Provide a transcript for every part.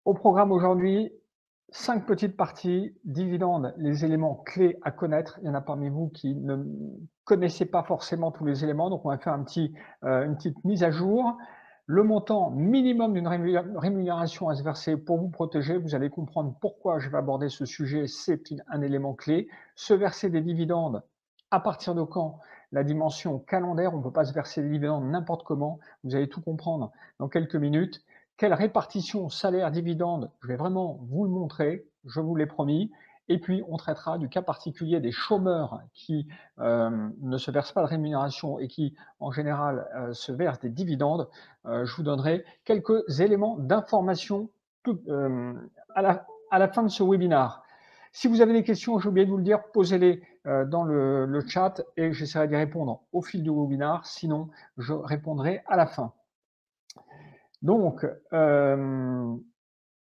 Au programme aujourd'hui, 5 petites parties, dividendes, les éléments clés à connaître. Il y en a parmi vous qui ne connaissaient pas forcément tous les éléments, donc on va faire une petite mise à jour. Le montant minimum d'une rémunération à se verser pour vous protéger, vous allez comprendre pourquoi je vais aborder ce sujet, c'est un élément clé. Se verser des dividendes, à partir de quand? La dimension calendaire, on ne peut pas se verser des dividendes n'importe comment, vous allez tout comprendre dans quelques minutes. Quelle répartition salaire-dividende? Je vais vraiment vous le montrer, je vous l'ai promis. Et puis, on traitera du cas particulier des chômeurs qui ne se versent pas de rémunération et qui, en général, se versent des dividendes. Je vous donnerai quelques éléments d'information à la fin de ce webinaire. Si vous avez des questions, j'ai oublié de vous le dire, posez-les dans le chat et j'essaierai d'y répondre au fil du webinaire. Sinon, je répondrai à la fin. Donc,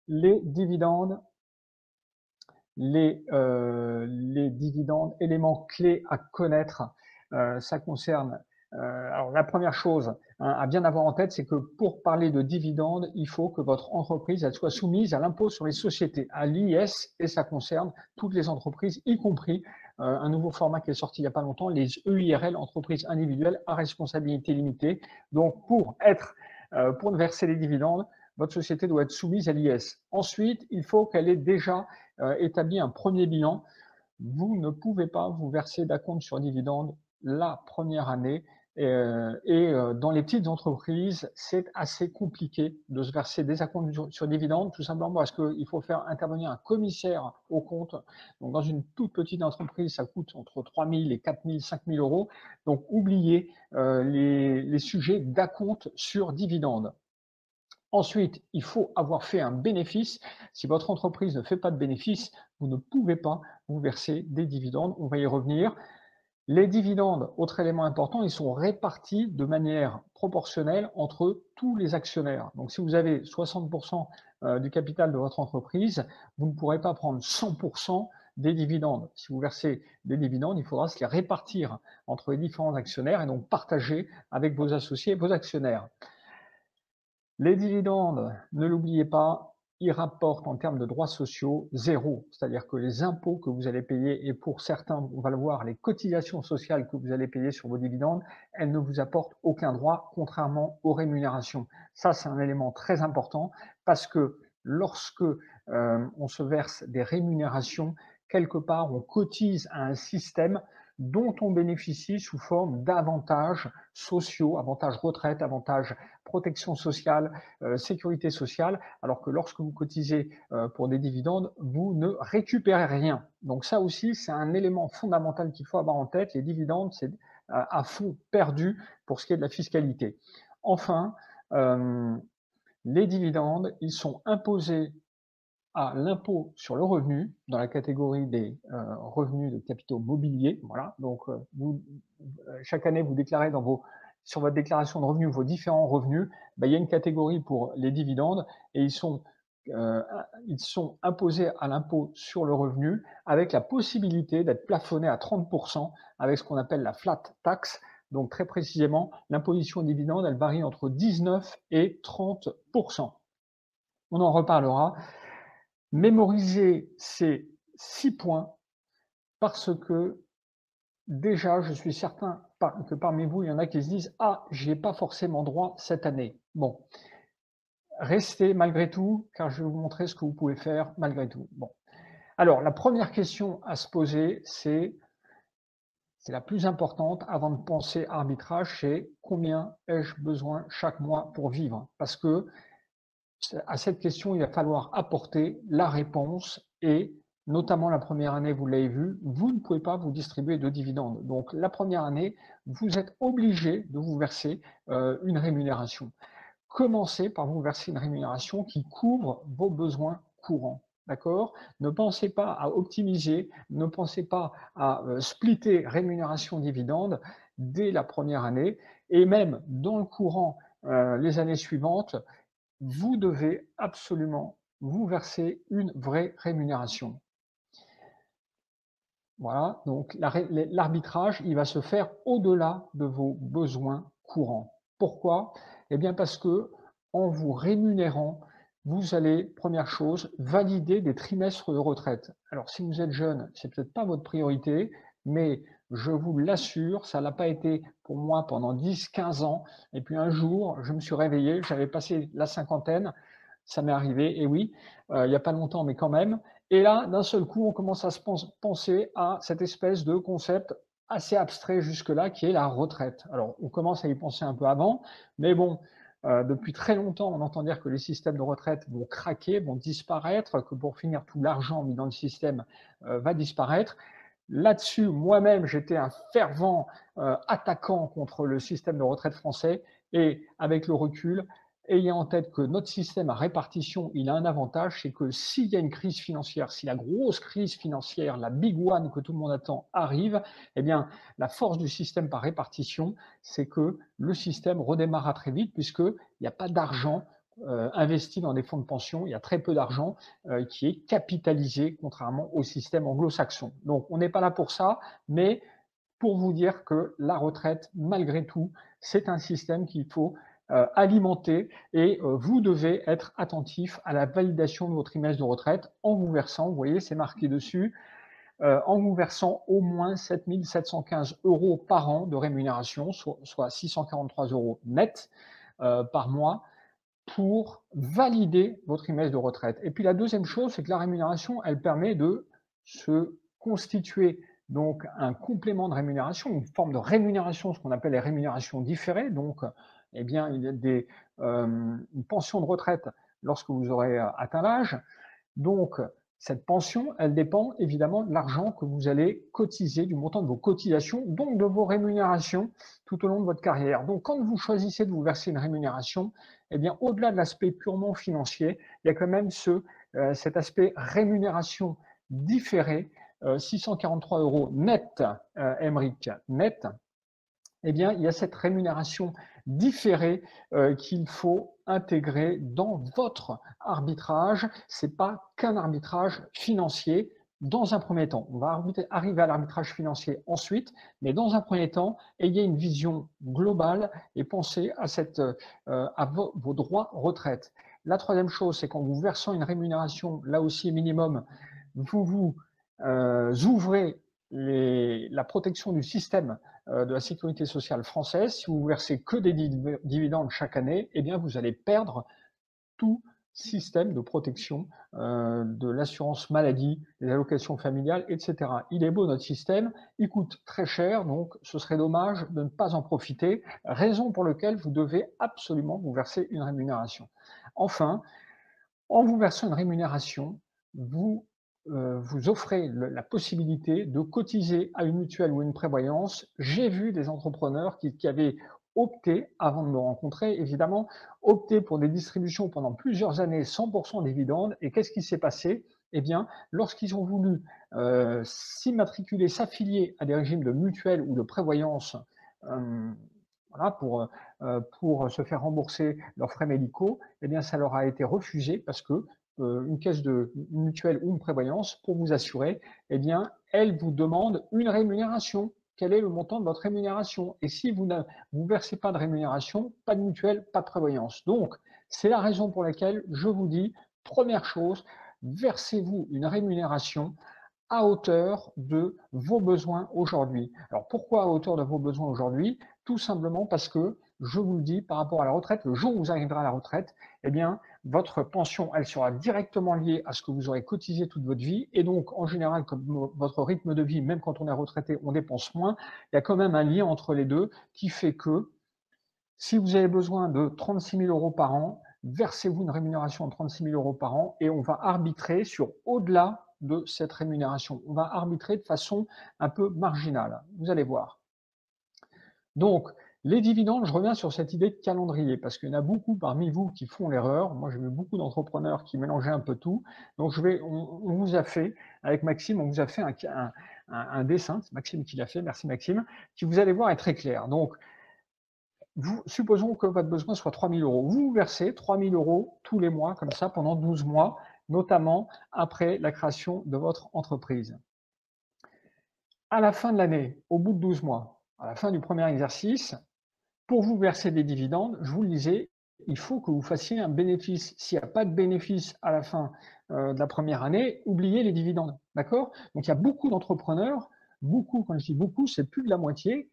les dividendes, les dividendes, éléments clés à connaître, ça concerne. Alors, la première chose à bien avoir en tête, c'est que pour parler de dividendes, il faut que votre entreprise elle soit soumise à l'impôt sur les sociétés, à l'IS, et ça concerne toutes les entreprises, y compris un nouveau format qui est sorti il n'y a pas longtemps, les EIRL, entreprises individuelles à responsabilité limitée. Donc, pour verser les dividendes, votre société doit être soumise à l'IS. Ensuite, il faut qu'elle ait déjà établi un premier bilan. Vous ne pouvez pas vous verser d'acompte sur dividende la première année. Dans les petites entreprises, c'est assez compliqué de se verser des acomptes sur dividende, tout simplement parce qu'il faut faire intervenir un commissaire au compte. Donc, dans une toute petite entreprise, ça coûte entre 3 000 et 4 000, 5 000 euros. Donc, oubliez les sujets d'acompte sur dividende. Ensuite, il faut avoir fait un bénéfice. Si votre entreprise ne fait pas de bénéfice, vous ne pouvez pas vous verser des dividendes. On va y revenir. Les dividendes, autre élément important, ils sont répartis de manière proportionnelle entre tous les actionnaires. Donc, si vous avez 60% du capital de votre entreprise, vous ne pourrez pas prendre 100% des dividendes. Si vous versez des dividendes, il faudra se les répartir entre les différents actionnaires et donc partager avec vos associés et vos actionnaires. Les dividendes, ne l'oubliez pas, ils rapportent en termes de droits sociaux zéro. C'est-à-dire que les impôts que vous allez payer, et pour certains, on va le voir, les cotisations sociales que vous allez payer sur vos dividendes, elles ne vous apportent aucun droit, contrairement aux rémunérations. Ça, c'est un élément très important parce que lorsque on se verse des rémunérations, quelque part, on cotise à un système dont on bénéficie sous forme d'avantages sociaux, avantages retraite, avantages protection sociale, sécurité sociale, alors que lorsque vous cotisez pour des dividendes, vous ne récupérez rien. Donc ça aussi, c'est un élément fondamental qu'il faut avoir en tête. Les dividendes, c'est à fond perdu pour ce qui est de la fiscalité. Enfin, les dividendes, ils sont imposés à l'impôt sur le revenu dans la catégorie des revenus de capitaux mobiliers. Voilà. Donc, chaque année, vous déclarez sur votre déclaration de revenus vos différents revenus. Il y a une catégorie pour les dividendes et euh, ils sont imposés à l'impôt sur le revenu avec la possibilité d'être plafonnés à 30% avec ce qu'on appelle la flat tax. Donc, très précisément, l'imposition aux dividendes, elle varie entre 19 et 30%. On en reparlera. Mémorisez ces 6 points parce que déjà, je suis certain que parmi vous, il y en a qui se disent « Ah, j'y ai pas forcément droit cette année ». Bon, restez malgré tout, car je vais vous montrer ce que vous pouvez faire malgré tout. Bon, alors la première question à se poser, c'est la plus importante avant de penser arbitrage, c'est combien ai-je besoin chaque mois pour vivre? Parce que à cette question, il va falloir apporter la réponse et notamment la première année, vous l'avez vu, vous ne pouvez pas vous distribuer de dividendes. Donc la première année, vous êtes obligé de vous verser une rémunération. Commencez par vous verser une rémunération qui couvre vos besoins courants. D'accord? Ne pensez pas à optimiser, ne pensez pas à splitter rémunération dividende dès la première année et même dans le courant les années suivantes, vous devez absolument vous verser une vraie rémunération. Voilà, donc l'arbitrage, il va se faire au-delà de vos besoins courants. Pourquoi? Eh bien parce que en vous rémunérant, vous allez, première chose, valider des trimestres de retraite. Alors, si vous êtes jeune, c'est peut-être pas votre priorité, mais je vous l'assure, ça l'a pas été pour moi pendant 10, 15 ans. Et puis un jour, je me suis réveillé, j'avais passé la cinquantaine, ça m'est arrivé, et oui, il n'y a pas longtemps, mais quand même. Et là, d'un seul coup, on commence à se penser à cette espèce de concept assez abstrait jusque-là, qui est la retraite. Alors, on commence à y penser un peu avant, mais bon, depuis très longtemps, on entend dire que les systèmes de retraite vont craquer, vont disparaître, que pour finir, tout l'argent mis dans le système va disparaître. Là-dessus, moi-même, j'étais un fervent attaquant contre le système de retraite français, et avec le recul, ayez en tête que notre système à répartition, il a un avantage, c'est que s'il y a une crise financière, si la grosse crise financière, la big one que tout le monde attend arrive, eh bien, la force du système par répartition, c'est que le système redémarrera très vite puisqu'il n'y a pas d'argent investi dans des fonds de pension, il y a très peu d'argent qui est capitalisé, contrairement au système anglo-saxon. Donc, on n'est pas là pour ça, mais pour vous dire que la retraite, malgré tout, c'est un système qu'il faut alimenter, et vous devez être attentif à la validation de votre trimestre de retraite en vous versant, vous voyez, c'est marqué dessus, en vous versant au moins 7 715 € par an de rémunération, soit 643 € net par mois, pour valider votre trimestre de retraite. Et puis la deuxième chose, c'est que la rémunération, elle permet de se constituer donc un complément de rémunération, une forme de rémunération, ce qu'on appelle les rémunérations différées. Donc, eh bien, il y a une pension de retraite lorsque vous aurez atteint l'âge. Donc, cette pension, elle dépend évidemment de l'argent que vous allez cotiser, du montant de vos cotisations, donc de vos rémunérations tout au long de votre carrière. Donc, quand vous choisissez de vous verser une rémunération, eh bien, au-delà de l'aspect purement financier, il y a quand même cet aspect rémunération différée, 643 € net, Émeric, net. Eh bien, il y a cette rémunération différée qu'il faut intégrer dans votre arbitrage. Ce n'est pas qu'un arbitrage financier dans un premier temps. On va arriver à l'arbitrage financier ensuite, mais dans un premier temps, ayez une vision globale et pensez à vos droits retraite. La troisième chose, c'est qu'en vous versant une rémunération, là aussi minimum, vous ouvrez la protection du système de la sécurité sociale française. Si vous versez que des dividendes chaque année, eh bien vous allez perdre tout système de protection de l'assurance maladie, des allocations familiales, etc. Il est beau notre système, il coûte très cher, donc ce serait dommage de ne pas en profiter, raison pour laquelle vous devez absolument vous verser une rémunération. Enfin, en vous versant une rémunération, vous offrez la possibilité de cotiser à une mutuelle ou une prévoyance. J'ai vu des entrepreneurs qui avaient opté, avant de me rencontrer, évidemment, opté pour des distributions pendant plusieurs années, 100% dividendes. Et qu'est-ce qui s'est passé? Eh bien, lorsqu'ils ont voulu s'immatriculer, s'affilier à des régimes de mutuelle ou de prévoyance, euh, voilà, pour se faire rembourser leurs frais médicaux, eh bien, ça leur a été refusé parce que une caisse de une mutuelle ou une prévoyance, pour vous assurer, eh bien, elle vous demande une rémunération. Quel est le montant de votre rémunération? Et si vous ne vous versez pas de rémunération, pas de mutuelle, pas de prévoyance. Donc, c'est la raison pour laquelle je vous dis, première chose, versez-vous une rémunération à hauteur de vos besoins aujourd'hui. Alors pourquoi à hauteur de vos besoins aujourd'hui? Tout simplement parce que, je vous le dis, par rapport à la retraite, le jour où vous arriverez à la retraite, eh bien, votre pension, elle sera directement liée à ce que vous aurez cotisé toute votre vie. Et donc, en général, comme votre rythme de vie, même quand on est retraité, on dépense moins, il y a quand même un lien entre les deux qui fait que si vous avez besoin de 36 000 € par an, versez-vous une rémunération de 36 000 € par an et on va arbitrer sur au-delà de cette rémunération. On va arbitrer de façon un peu marginale. Vous allez voir. Donc, les dividendes, je reviens sur cette idée de calendrier parce qu'il y en a beaucoup parmi vous qui font l'erreur. Moi, j'ai vu beaucoup d'entrepreneurs qui mélangeaient un peu tout. Donc, on vous a fait, avec Maxime, on vous a fait un dessin. C'est Maxime qui l'a fait. Merci Maxime. Qui, vous allez voir, est très clair. Donc, supposons que votre besoin soit 3 000 €. Vous versez 3 000 € tous les mois, comme ça, pendant 12 mois, notamment après la création de votre entreprise. À la fin de l'année, au bout de 12 mois, à la fin du premier exercice, pour vous verser des dividendes, je vous le disais, il faut que vous fassiez un bénéfice. S'il n'y a pas de bénéfice à la fin de la première année, oubliez les dividendes. D'accord? Donc il y a beaucoup d'entrepreneurs, beaucoup, quand je dis beaucoup, c'est plus de la moitié,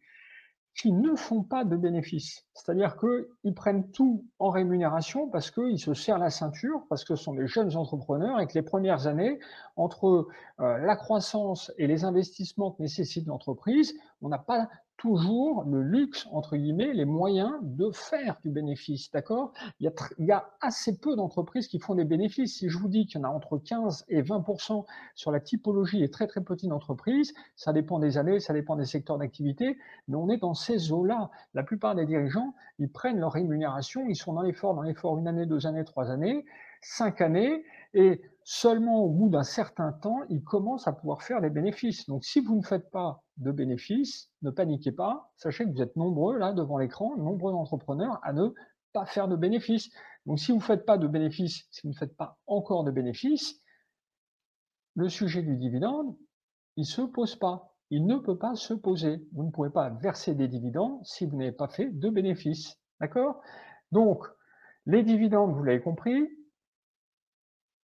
qui ne font pas de bénéfices. C'est-à-dire qu'ils prennent tout en rémunération parce qu'ils se serrent la ceinture, parce que ce sont des jeunes entrepreneurs et que les premières années, entre la croissance et les investissements que nécessite l'entreprise, on n'a pas toujours le luxe, entre guillemets, les moyens de faire du bénéfice. D'accord? Il y a assez peu d'entreprises qui font des bénéfices. Si je vous dis qu'il y en a entre 15 et 20% sur la typologie des très très petites entreprises, ça dépend des années, ça dépend des secteurs d'activité, mais on est dans ces eaux-là. La plupart des dirigeants, ils prennent leur rémunération, ils sont dans l'effort 1 année, 2 années, 3 années, 5 années, et seulement au bout d'un certain temps, ils commencent à pouvoir faire des bénéfices. Donc si vous ne faites pas de bénéfices, ne paniquez pas, sachez que vous êtes nombreux là devant l'écran, nombreux entrepreneurs à ne pas faire de bénéfices. Donc si vous ne faites pas de bénéfices, si vous ne faites pas encore de bénéfices, le sujet du dividende, il ne se pose pas. Il ne peut pas se poser. Vous ne pouvez pas verser des dividendes si vous n'avez pas fait de bénéfices. D'accord? Donc, les dividendes, vous l'avez compris,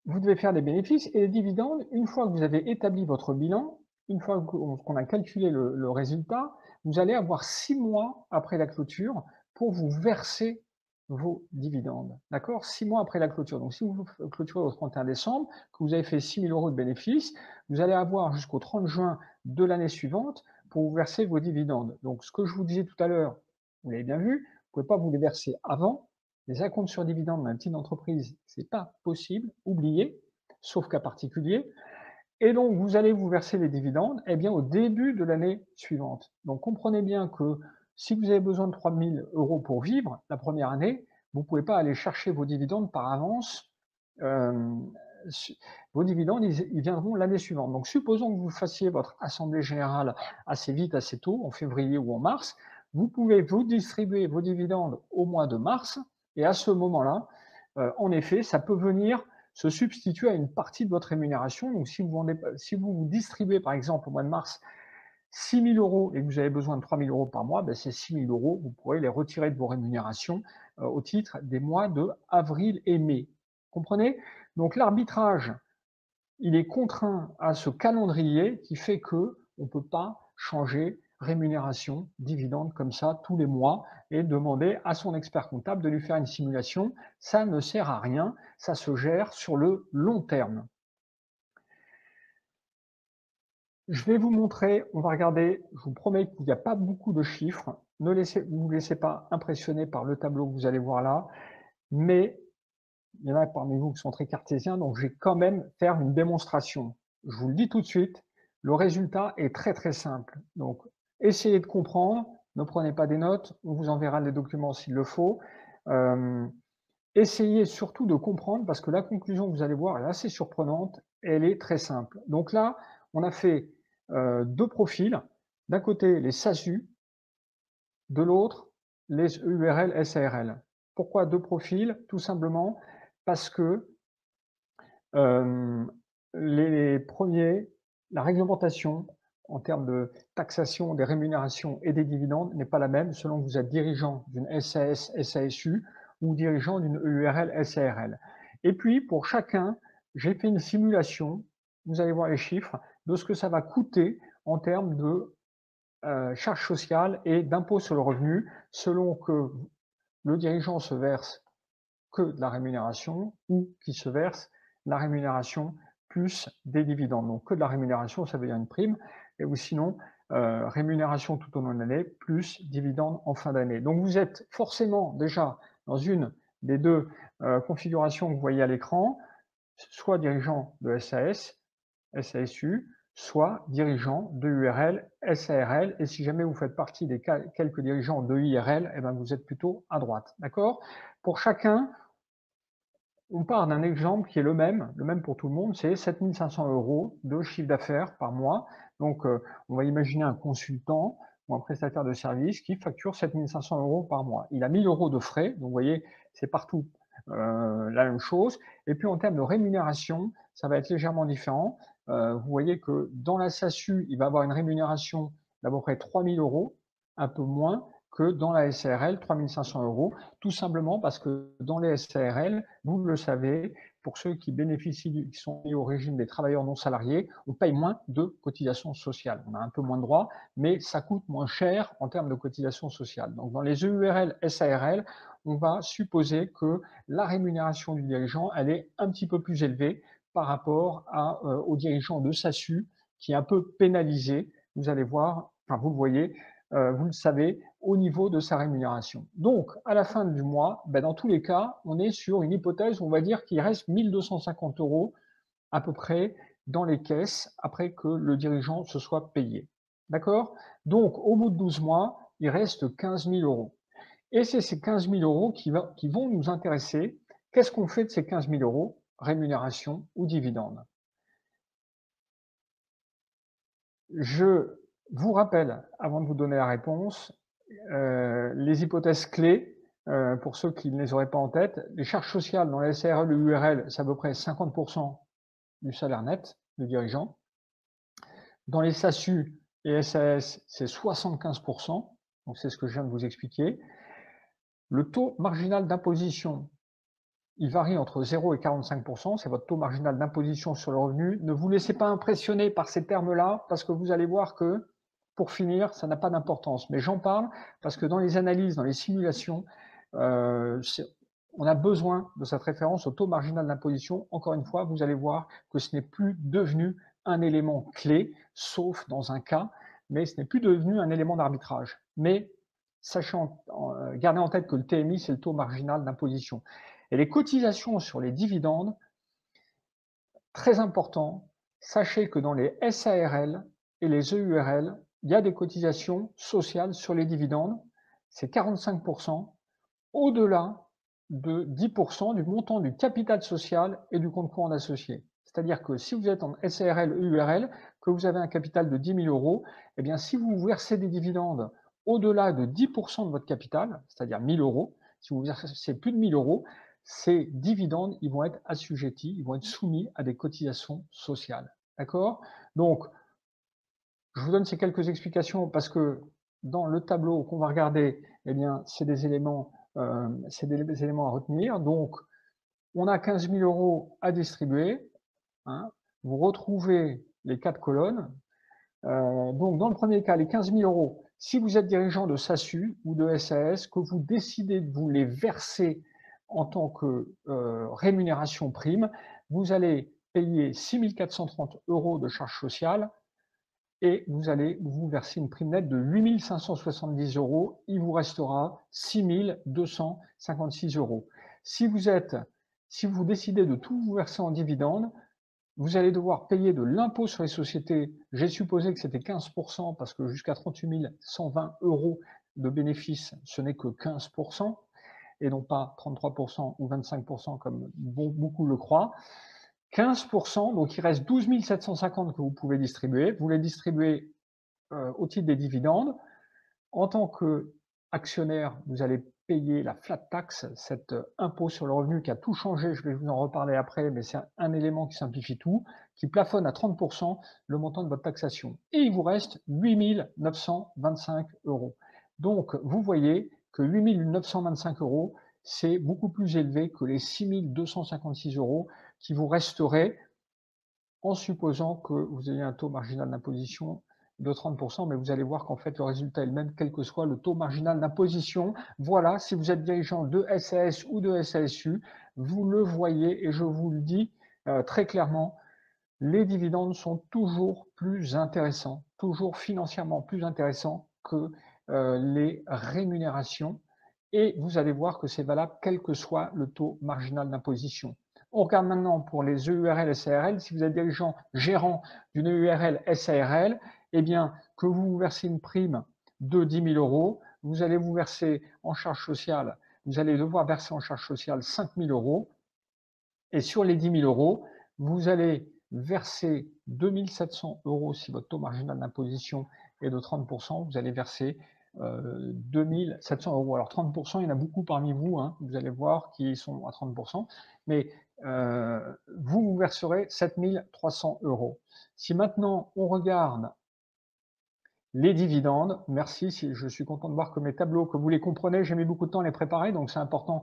vous devez faire des bénéfices et les dividendes, une fois que vous avez établi votre bilan, une fois qu'on a calculé le résultat, vous allez avoir 6 mois après la clôture pour vous verser vos dividendes. D'accord? 6 mois après la clôture. Donc, si vous clôturez au 31 décembre, que vous avez fait 6 000 € de bénéfices, vous allez avoir jusqu'au 30 juin de l'année suivante pour vous verser vos dividendes. Donc, ce que je vous disais tout à l'heure, vous l'avez bien vu, vous ne pouvez pas vous les verser avant. Les acomptes sur dividendes d'un type d'entreprise, c'est pas possible, oubliez, sauf cas particulier. Et donc, vous allez vous verser les dividendes eh bien, au début de l'année suivante. Donc, comprenez bien que si vous avez besoin de 3 000 € pour vivre la première année, vous ne pouvez pas aller chercher vos dividendes par avance. Euh, vos dividendes, ils viendront l'année suivante. Donc, supposons que vous fassiez votre assemblée générale assez vite, assez tôt, en février ou en mars, vous pouvez vous distribuer vos dividendes au mois de mars, et à ce moment-là, en effet, ça peut venir se substituer à une partie de votre rémunération. Donc, si vous distribuez, par exemple, au mois de mars, 6 000 € et que vous avez besoin de 3 000 € par mois, ben ces 6 000 €, vous pourrez les retirer de vos rémunérations au titre des mois de avril et mai. Comprenez? Donc, l'arbitrage, il est contraint à ce calendrier qui fait que on ne peut pas changer rémunération, dividende comme ça tous les mois et demander à son expert comptable de lui faire une simulation. Ça ne sert à rien, ça se gère sur le long terme. Je vais vous montrer, on va regarder, je vous promets qu'il n'y a pas beaucoup de chiffres. Ne vous laissez pas impressionner par le tableau que vous allez voir là, mais il y en a parmi vous qui sont très cartésiens, donc je vais quand même faire une démonstration. Je vous le dis tout de suite, le résultat est très très simple. Donc, essayez de comprendre, ne prenez pas des notes, on vous enverra des documents s'il le faut. Essayez surtout de comprendre parce que la conclusion que vous allez voir est assez surprenante, elle est très simple. Donc là, on a fait deux profils. D'un côté, les SASU, de l'autre, les URL SARL. Pourquoi deux profils? Tout simplement parce que les premiers, la réglementation en termes de taxation des rémunérations et des dividendes n'est pas la même selon que vous êtes dirigeant d'une SAS, SASU ou dirigeant d'une URL SARL. Et puis, pour chacun, j'ai fait une simulation, vous allez voir les chiffres, de ce que ça va coûter en termes de charges sociales et d'impôt sur le revenu, selon que le dirigeant se verse que de la rémunération ou qui se verse la rémunération plus des dividendes. Donc que de la rémunération, ça veut dire une prime, et ou sinon rémunération tout au long de l'année plus dividendes en fin d'année. Donc vous êtes forcément déjà dans une des deux configurations que vous voyez à l'écran, soit dirigeant de SAS, SASU, soit dirigeant de URL, SARL, et si jamais vous faites partie des quelques dirigeants de IRL, eh ben vous êtes plutôt à droite. D'accord? Pour chacun, on part d'un exemple qui est le même pour tout le monde, c'est 7 500 € de chiffre d'affaires par mois. Donc, on va imaginer un consultant ou un prestataire de service qui facture 7 500 € par mois. Il a 1 000 € de frais, donc vous voyez, c'est partout la même chose. Et puis, en termes de rémunération, ça va être légèrement différent. Vous voyez que dans la SASU, il va avoir une rémunération d'à peu près 3 000 €, un peu moins, que dans la SARL, 3 500 €, tout simplement parce que dans les SARL, vous le savez, pour ceux qui bénéficient, qui sont liés au régime des travailleurs non salariés, on paye moins de cotisations sociales. On a un peu moins de droits, mais ça coûte moins cher en termes de cotisations sociales. Donc dans les EURL, SARL, on va supposer que la rémunération du dirigeant, elle est un petit peu plus élevée par rapport au dirigeant de SASU, qui est un peu pénalisé. Vous allez voir, enfin vous le voyez, vous le savez, au niveau de sa rémunération. Donc, à la fin du mois, ben, dans tous les cas, on est sur une hypothèse où on va dire qu'il reste 1 250 € à peu près dans les caisses après que le dirigeant se soit payé. D'accord? Donc, au bout de 12 mois, il reste 15 000 €. Et c'est ces 15 000 € qui vont nous intéresser. Qu'est-ce qu'on fait de ces 15 000 €? Rémunération ou dividende? Je vous rappelle, avant de vous donner la réponse, les hypothèses clés, pour ceux qui ne les auraient pas en tête. Les charges sociales dans les SARL et URL, c'est à peu près 50 du salaire net du dirigeant. Dans les SASU et SAS, c'est 75 donc c'est ce que je viens de vous expliquer. Le taux marginal d'imposition, il varie entre 0 et 45 c'est votre taux marginal d'imposition sur le revenu. Ne vous laissez pas impressionner par ces termes-là, parce que vous allez voir que, pour finir, ça n'a pas d'importance. Mais j'en parle parce que dans les analyses, dans les simulations, on a besoin de cette référence au taux marginal d'imposition. Encore une fois, vous allez voir que ce n'est plus devenu un élément clé, sauf dans un cas, mais ce n'est plus devenu un élément d'arbitrage. Mais sachant, gardez en tête que le TMI, c'est le taux marginal d'imposition. Et les cotisations sur les dividendes, très important, sachez que dans les SARL et les EURL, il y a des cotisations sociales sur les dividendes, c'est 45 au-delà de 10 du montant du capital social et du compte courant d'associé. C'est-à-dire que si vous êtes en SARL, EURL, que vous avez un capital de 10 000 €, eh bien, si vous versez des dividendes au-delà de 10 de votre capital, c'est-à-dire 1 000 €, si vous versez plus de 1 000 €, ces dividendes, ils vont être assujettis, ils vont être soumis à des cotisations sociales. D'accord? Donc, je vous donne ces quelques explications parce que dans le tableau qu'on va regarder, eh bien, c'est des éléments à retenir. Donc, on a 15 000 € à distribuer, hein. Vous retrouvez les 4 colonnes. Donc, dans le premier cas, les 15 000 €, si vous êtes dirigeant de SASU ou de SAS, que vous décidez de vous les verser en tant que rémunération prime, vous allez payer 6 430 € de charges sociales et vous allez vous verser une prime nette de 8 570 €. Il vous restera 6 256 €. Si vous décidez de tout vous verser en dividende, vous allez devoir payer de l'impôt sur les sociétés. J'ai supposé que c'était 15 parce que jusqu'à 38 120 € de bénéfices, ce n'est que 15 et non pas 33 ou 25 comme beaucoup le croient. 15 donc il reste 12 750 que vous pouvez distribuer. Vous les distribuez au titre des dividendes. En tant qu'actionnaire, vous allez payer la flat tax, cet impôt sur le revenu qui a tout changé, je vais vous en reparler après, mais c'est un élément qui simplifie tout, qui plafonne à 30 le montant de votre taxation. Et il vous reste 8 925 €. Donc, vous voyez que 8 925 €, c'est beaucoup plus élevé que les 6 256 € qui vous resteraient en supposant que vous ayez un taux marginal d'imposition de 30 mais vous allez voir qu'en fait, le résultat est le même, quel que soit le taux marginal d'imposition. Voilà, si vous êtes dirigeant de SAS ou de SASU, vous le voyez et je vous le dis très clairement, les dividendes sont toujours plus intéressants, toujours financièrement plus intéressants que les rémunérations. Et vous allez voir que c'est valable quel que soit le taux marginal d'imposition. On regarde maintenant pour les EURL SARL. Si vous êtes dirigeant gérant d'une EURL SARL, eh bien, que vous versez une prime de 10 000 €, vous allez vous verser en charge sociale, vous allez devoir verser en charge sociale 5 000 €. Et sur les 10 000 €, vous allez verser 2 700 € si votre taux marginal d'imposition est de 30 vous allez verser 2 700 €. Alors 30 il y en a beaucoup parmi vous, hein, vous allez voir, qui sont à 30 mais vous verserez 7 300 €. Si maintenant on regarde Les dividendes, merci, je suis content de voir que mes tableaux, que vous les comprenez, j'ai mis beaucoup de temps à les préparer, donc c'est important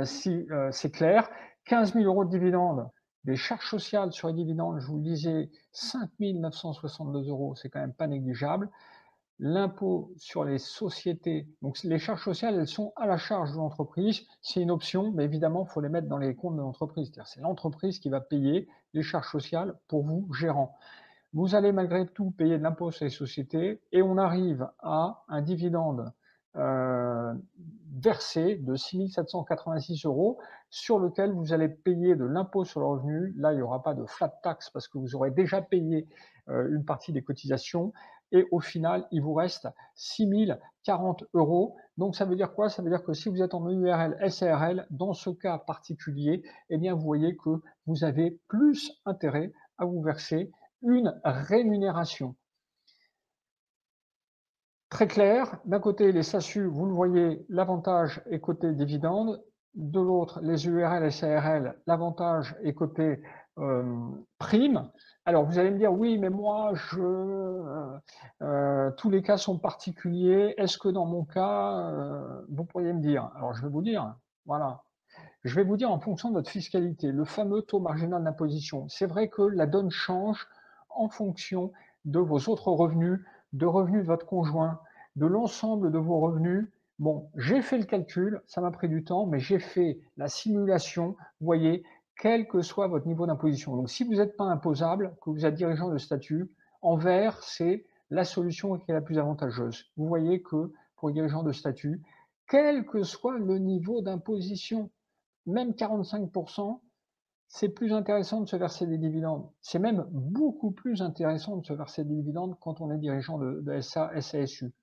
si c'est clair. 15 000 € de dividendes, des charges sociales sur les dividendes, je vous le disais, 5 962 €, c'est quand même pas négligeable. L'impôt sur les sociétés, donc les charges sociales, elles sont à la charge de l'entreprise, c'est une option, mais évidemment, il faut les mettre dans les comptes de l'entreprise. C'est-à-dire, c'est l'entreprise qui va payer les charges sociales pour vous, gérant. Vous allez malgré tout payer de l'impôt sur les sociétés et on arrive à un dividende euh, versé de 6 786 € sur lequel vous allez payer de l'impôt sur le revenu. Là, il n'y aura pas de flat tax parce que vous aurez déjà payé une partie des cotisations et au final, il vous reste 6 040 €. Donc, ça veut dire quoi? Ça veut dire que si vous êtes en URL, SARL, dans ce cas particulier, eh bien, vous voyez que vous avez plus intérêt à vous verser une rémunération. Très clair, d'un côté les SASU, vous le voyez, l'avantage est côté dividende, de l'autre les URL et SARL, l'avantage est côté prime. Alors vous allez me dire, oui, mais moi, tous les cas sont particuliers, est-ce que dans mon cas, vous pourriez me dire? Alors je vais vous dire, voilà, je vais vous dire en fonction de votre fiscalité, le fameux taux marginal d'imposition. C'est vrai que la donne change en fonction de vos autres revenus, de revenus de votre conjoint, de l'ensemble de vos revenus. Bon, j'ai fait le calcul, ça m'a pris du temps, mais j'ai fait la simulation, vous voyez, quel que soit votre niveau d'imposition. Donc si vous n'êtes pas imposable, que vous êtes dirigeant de statut, en vert, c'est la solution qui est la plus avantageuse. Vous voyez que pour les dirigeants de statut, quel que soit le niveau d'imposition, même 45%, c'est plus intéressant de se verser des dividendes. C'est même beaucoup plus intéressant de se verser des dividendes quand on est dirigeant de SA, SASU.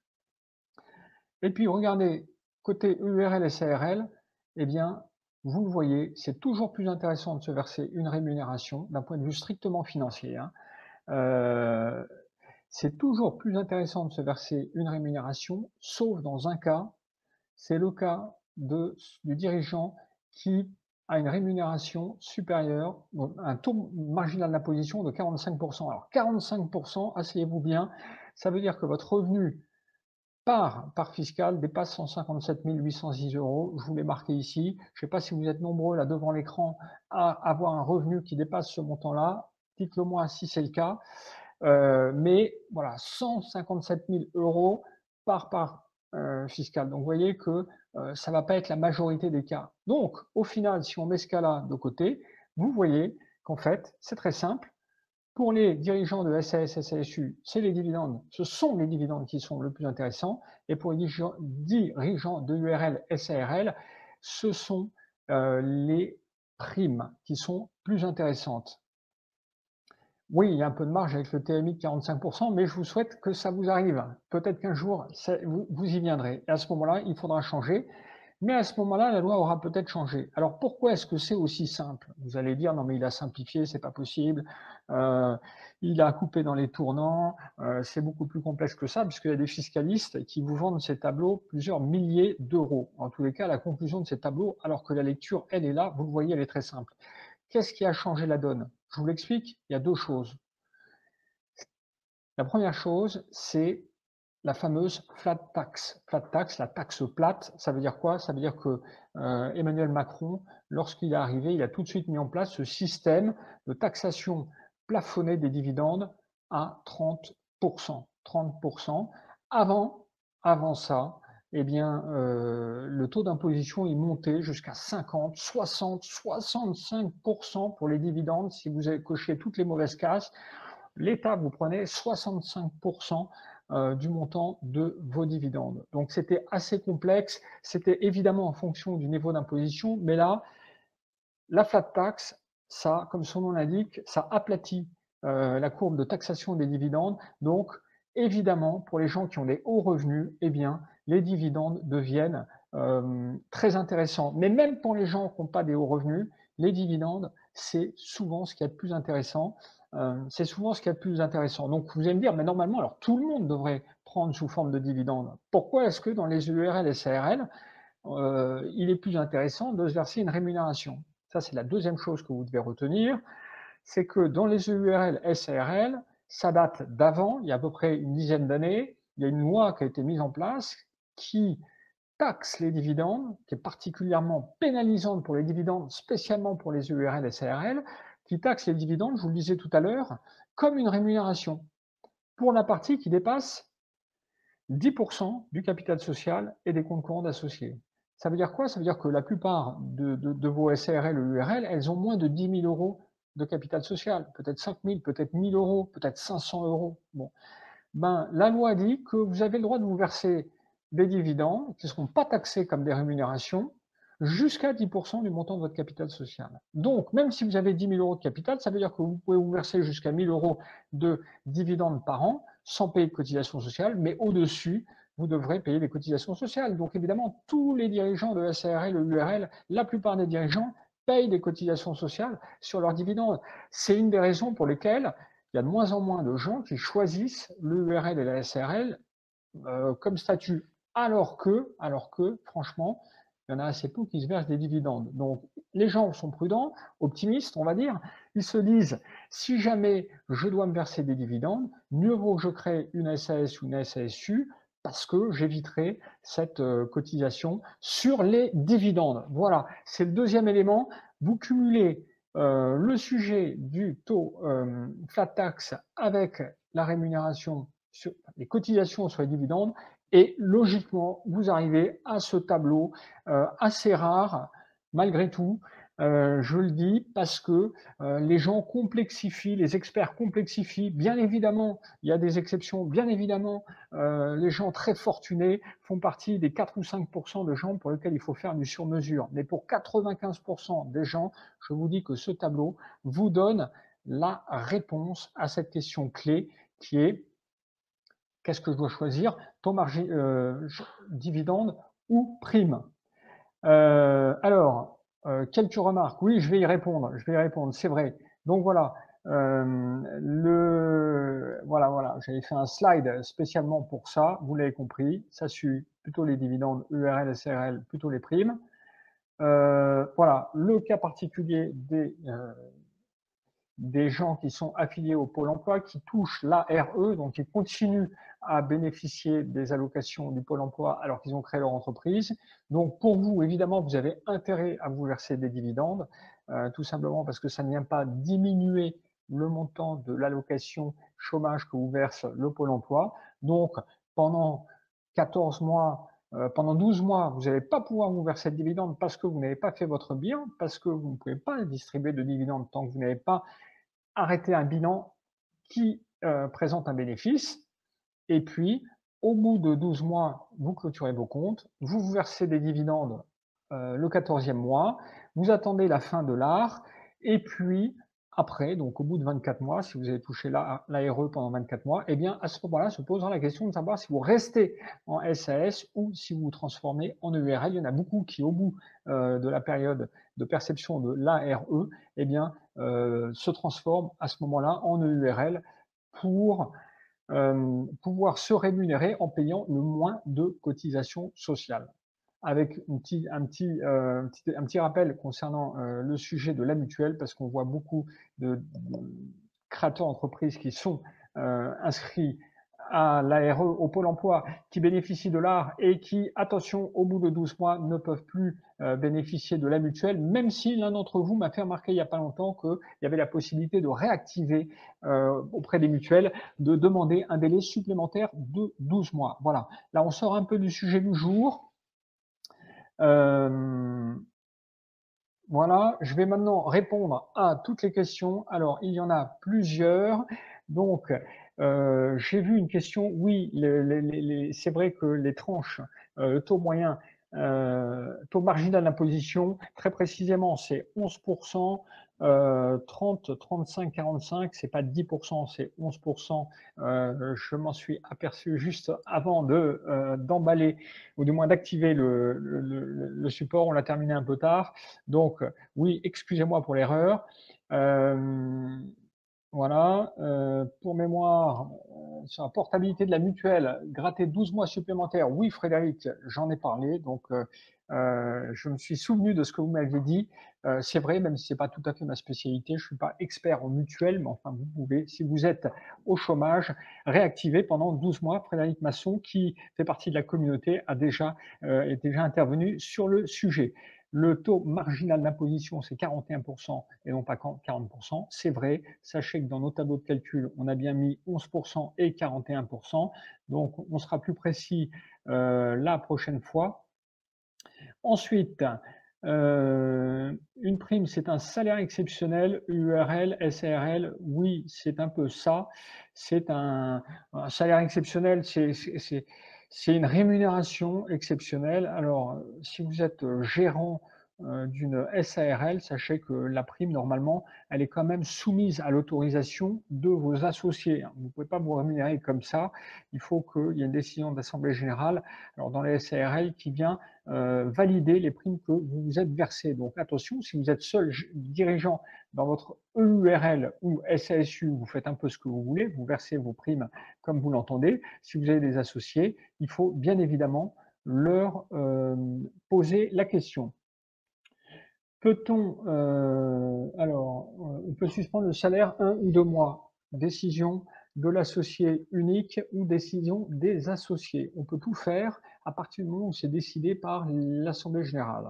Et puis regardez, côté URL et SARL, eh bien, vous le voyez, c'est toujours plus intéressant de se verser une rémunération d'un point de vue strictement financier. Hein. Euh, c'est toujours plus intéressant de se verser une rémunération, sauf dans un cas, c'est le cas du dirigeant qui a une rémunération supérieure, un taux marginal d'imposition de 45%. Alors 45%, asseyez-vous bien, ça veut dire que votre revenu par fiscal dépasse 157 806 €. Je vous l'ai marqué ici. Je ne sais pas si vous êtes nombreux là devant l'écran à avoir un revenu qui dépasse ce montant-là. Dites-le moi si c'est le cas. Mais voilà, 157 000 € par part fiscale. Donc, vous voyez que ça ne va pas être la majorité des cas. Donc, au final, si on met ce cas-là de côté, vous voyez qu'en fait, c'est très simple. Pour les dirigeants de SAS, SASU, c'est les dividendes. Ce sont les dividendes qui sont le plus intéressants. Et pour les dirigeants de URL, SARL, ce sont les primes qui sont plus intéressantes. Oui, il y a un peu de marge avec le TMI de 45%, mais je vous souhaite que ça vous arrive. Peut-être qu'un jour, vous y viendrez. Et à ce moment-là, il faudra changer. Mais à ce moment-là, la loi aura peut-être changé. Alors pourquoi est-ce que c'est aussi simple? Vous allez dire, non mais il a simplifié, c'est pas possible. Euh, il a coupé dans les tournants. C'est beaucoup plus complexe que ça, puisqu'il y a des fiscalistes qui vous vendent ces tableaux plusieurs milliers d'euros. En tous les cas, la conclusion de ces tableaux, alors que la lecture, elle est là, vous le voyez, elle est très simple. Qu'est-ce qui a changé la donne? Je vous l'explique, il y a deux choses. La première chose, c'est la fameuse flat tax. Flat tax, la taxe plate, ça veut dire quoi? Ça veut dire que Emmanuel Macron, lorsqu'il est arrivé, il a tout de suite mis en place ce système de taxation plafonnée des dividendes à 30%. 30%. Avant ça, eh bien, le taux d'imposition est monté jusqu'à 50, 60, 65% pour les dividendes. Si vous avez coché toutes les mauvaises cases, l'État vous prenait 65% du montant de vos dividendes. Donc c'était assez complexe, c'était évidemment en fonction du niveau d'imposition, mais là, la flat tax, ça, comme son nom l'indique, ça aplatit la courbe de taxation des dividendes. Donc évidemment, pour les gens qui ont des hauts revenus, eh bien, les dividendes deviennent très intéressants. Mais même pour les gens qui n'ont pas des hauts revenus, les dividendes, c'est souvent ce qui est le plus intéressant. C'est souvent ce qui est le plus intéressant. Donc, vous allez me dire, mais normalement, alors tout le monde devrait prendre sous forme de dividendes. Pourquoi est-ce que dans les URL et SARL, il est plus intéressant de se verser une rémunération? Ça, c'est la deuxième chose que vous devez retenir. C'est que dans les URL SARL, ça date d'avant, il y a à peu près une dizaine d'années. Il y a une loi qui a été mise en place qui taxe les dividendes, qui est particulièrement pénalisante pour les dividendes, spécialement pour les EURL et CRL, qui taxe les dividendes, je vous le disais tout à l'heure, comme une rémunération pour la partie qui dépasse 10% du capital social et des comptes courants d'associés. Ça veut dire quoi? Ça veut dire que la plupart de vos SARL ou URL, elles ont moins de 10 000 euros de capital social, peut-être 5 000, peut-être 1 000 euros, peut-être 500 euros. Bon. Ben, la loi dit que vous avez le droit de vous verser des dividendes qui ne seront pas taxés comme des rémunérations jusqu'à 10% du montant de votre capital social. Donc, même si vous avez 10 000 euros de capital, ça veut dire que vous pouvez vous verser jusqu'à 1 000 euros de dividendes par an sans payer de cotisation sociale, mais au-dessus, vous devrez payer des cotisations sociales. Donc, évidemment, tous les dirigeants de SARL ou URL, la plupart des dirigeants payent des cotisations sociales sur leurs dividendes. C'est une des raisons pour lesquelles il y a de moins en moins de gens qui choisissent l'URL et la SRL comme statut, alors que, franchement, il y en a assez peu qui se versent des dividendes. Donc, les gens sont prudents, optimistes, on va dire. Ils se disent, si jamais je dois me verser des dividendes, mieux vaut que je crée une SAS ou une SASU parce que j'éviterai cette cotisation sur les dividendes. Voilà, c'est le deuxième élément. Vous cumulez le sujet du taux flat tax avec la rémunération sur les cotisations sur les dividendes et logiquement, vous arrivez à ce tableau assez rare, malgré tout, je le dis, parce que les gens complexifient, les experts complexifient. Bien évidemment, il y a des exceptions, bien évidemment, les gens très fortunés font partie des 4 ou 5% de gens pour lesquels il faut faire du sur-mesure. Mais pour 95% des gens, je vous dis que ce tableau vous donne la réponse à cette question clé qui est qu'est-ce que je dois choisir, taux dividende ou prime. Alors, quelques remarques. Oui, je vais y répondre. C'est vrai. Donc voilà. Voilà. J'avais fait un slide spécialement pour ça. Vous l'avez compris. Ça suit plutôt les dividendes URL, SRL, plutôt les primes. Voilà. Le cas particulier des gens qui sont affiliés au Pôle emploi, qui touchent l'ARE, donc qui continuent à bénéficier des allocations du Pôle emploi alors qu'ils ont créé leur entreprise. Donc pour vous, évidemment, vous avez intérêt à vous verser des dividendes, tout simplement parce que ça ne vient pas diminuer le montant de l'allocation chômage que vous verse le Pôle emploi. Donc pendant 14 mois, pendant 12 mois, vous n'allez pas pouvoir vous verser de dividendes parce que vous n'avez pas fait votre bilan, parce que vous ne pouvez pas distribuer de dividendes tant que vous n'avez pas arrêter un bilan qui présente un bénéfice. Et puis, au bout de 12 mois, vous clôturez vos comptes, vous vous versez des dividendes le 14e mois, vous attendez la fin de l'art, et puis après, donc au bout de 24 mois, si vous avez touché l'ARE pendant 24 mois, eh bien à ce moment-là se posera la question de savoir si vous restez en SAS ou si vous vous transformez en EURL. Il y en a beaucoup qui, au bout de la période de perception de l'ARE, eh bien se transforment à ce moment-là en EURL pour pouvoir se rémunérer en payant le moins de cotisations sociales. Avec un petit rappel concernant le sujet de la mutuelle, parce qu'on voit beaucoup de créateurs d'entreprises qui sont inscrits à l'ARE, au Pôle emploi, qui bénéficient de l'ARE et qui, attention, au bout de 12 mois, ne peuvent plus bénéficier de la mutuelle, même si l'un d'entre vous m'a fait remarquer il n'y a pas longtemps qu'il y avait la possibilité de réactiver auprès des mutuelles, de demander un délai supplémentaire de 12 mois. Voilà, là on sort un peu du sujet du jour. Voilà, je vais maintenant répondre à toutes les questions. Alors, il y en a plusieurs. Donc, j'ai vu une question. Oui, c'est vrai que les tranches, le taux moyen, taux marginal d'imposition, très précisément, c'est 11%, 30, 35, 45, c'est pas 10%, c'est 11%. Je m'en suis aperçu juste avant d'emballer ou du moins d'activer le support. On l'a terminé un peu tard. Donc, oui, excusez-moi pour l'erreur. Voilà, pour mémoire, sur la portabilité de la mutuelle, gratter 12 mois supplémentaires. Oui, Frédéric, j'en ai parlé, donc je me suis souvenu de ce que vous m'aviez dit. C'est vrai, même si c'est pas tout à fait ma spécialité, je suis pas expert en mutuelle, mais enfin, vous pouvez, si vous êtes au chômage, réactiver pendant 12 mois. Frédéric Masson, qui fait partie de la communauté, est déjà intervenu sur le sujet. Le taux marginal d'imposition, c'est 41% et non pas 40%. C'est vrai. Sachez que dans nos tableaux de calcul, on a bien mis 11% et 41%. Donc, on sera plus précis la prochaine fois. Ensuite, une prime, c'est un salaire exceptionnel, URL, SARL, oui, c'est un peu ça. C'est un salaire exceptionnel, c'est une rémunération exceptionnelle. Alors, si vous êtes gérant d'une SARL, sachez que la prime, normalement, elle est quand même soumise à l'autorisation de vos associés. Vous ne pouvez pas vous rémunérer comme ça. Il faut qu'il y ait une décision de l'Assemblée générale, alors dans les SARL, qui vient valider les primes que vous vous êtes versées. Donc attention, si vous êtes seul dirigeant dans votre EURL ou SASU, vous faites un peu ce que vous voulez, vous versez vos primes comme vous l'entendez. Si vous avez des associés, il faut bien évidemment leur poser la question. Peut-on, on peut suspendre le salaire 1 ou 2 mois, décision de l'associé unique ou décision des associés. On peut tout faire à partir du moment où c'est décidé par l'Assemblée générale.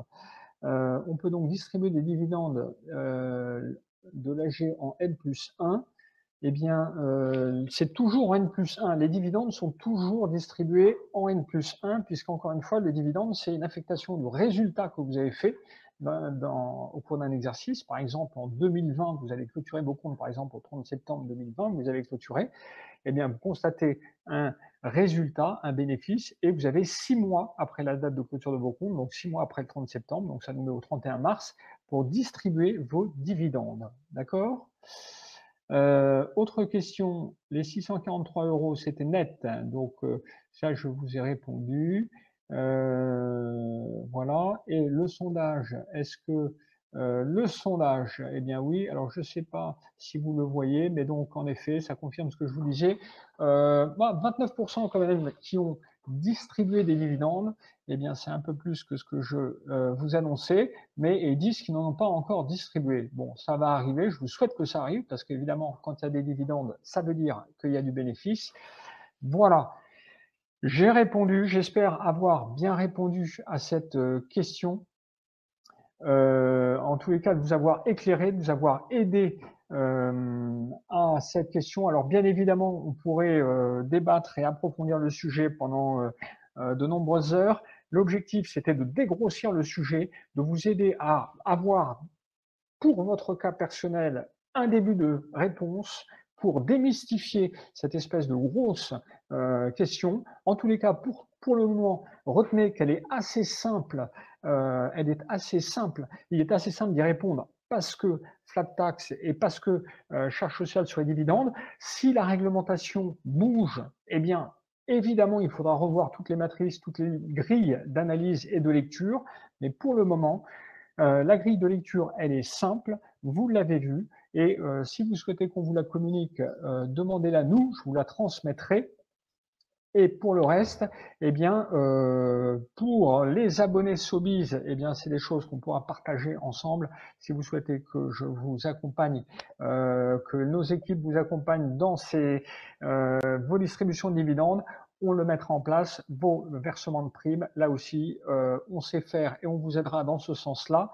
On peut donc distribuer des dividendes de l'AG en N+1. Eh bien, c'est toujours N+1. Les dividendes sont toujours distribués en N+1, puisqu'encore une fois, le dividende, c'est une affectation du résultat que vous avez fait au cours d'un exercice. Par exemple, en 2020, vous avez clôturé vos comptes, par exemple, au 30 septembre 2020, vous avez clôturé. Eh bien, vous constatez un résultat, un bénéfice, et vous avez 6 mois après la date de clôture de vos comptes, donc 6 mois après le 30 septembre, donc ça nous met au 31 mars, pour distribuer vos dividendes. D'accord ? Autre question, les 643 €, c'était net, donc ça, je vous ai répondu. Voilà. Et le sondage, est-ce que le sondage, eh bien oui, alors je ne sais pas si vous le voyez, mais donc en effet, ça confirme ce que je vous disais. 29% quand même qui ont distribué des dividendes, eh bien c'est un peu plus que ce que je vous annonçais, mais ils disent qu'ils n'en ont pas encore distribué. Bon, ça va arriver, je vous souhaite que ça arrive, parce qu'évidemment, quand il y a des dividendes, ça veut dire qu'il y a du bénéfice. Voilà. J'ai répondu, j'espère avoir bien répondu à cette question. En tous les cas, de vous avoir éclairé, de vous avoir aidé à cette question. Alors bien évidemment, on pourrait débattre et approfondir le sujet pendant de nombreuses heures. L'objectif, c'était de dégrossir le sujet, de vous aider à avoir, pour votre cas personnel, un début de réponse, pour démystifier cette espèce de grosse question. En tous les cas, pour le moment, retenez qu'elle est assez simple. Elle est assez simple. Il est assez simple d'y répondre parce que flat tax et parce que charge sociale sur les dividendes. Si la réglementation bouge, eh bien, évidemment, il faudra revoir toutes les matrices, toutes les grilles d'analyse et de lecture. Mais pour le moment, la grille de lecture, elle est simple, vous l'avez vue, et si vous souhaitez qu'on vous la communique, demandez-la nous, je vous la transmettrai. Et pour le reste, eh bien, pour les abonnés Sobiz, eh bien, c'est des choses qu'on pourra partager ensemble. Si vous souhaitez que je vous accompagne, que nos équipes vous accompagnent dans vos distributions de dividendes, on le mettra en place, vos versements de primes. Là aussi, on sait faire et on vous aidera dans ce sens-là.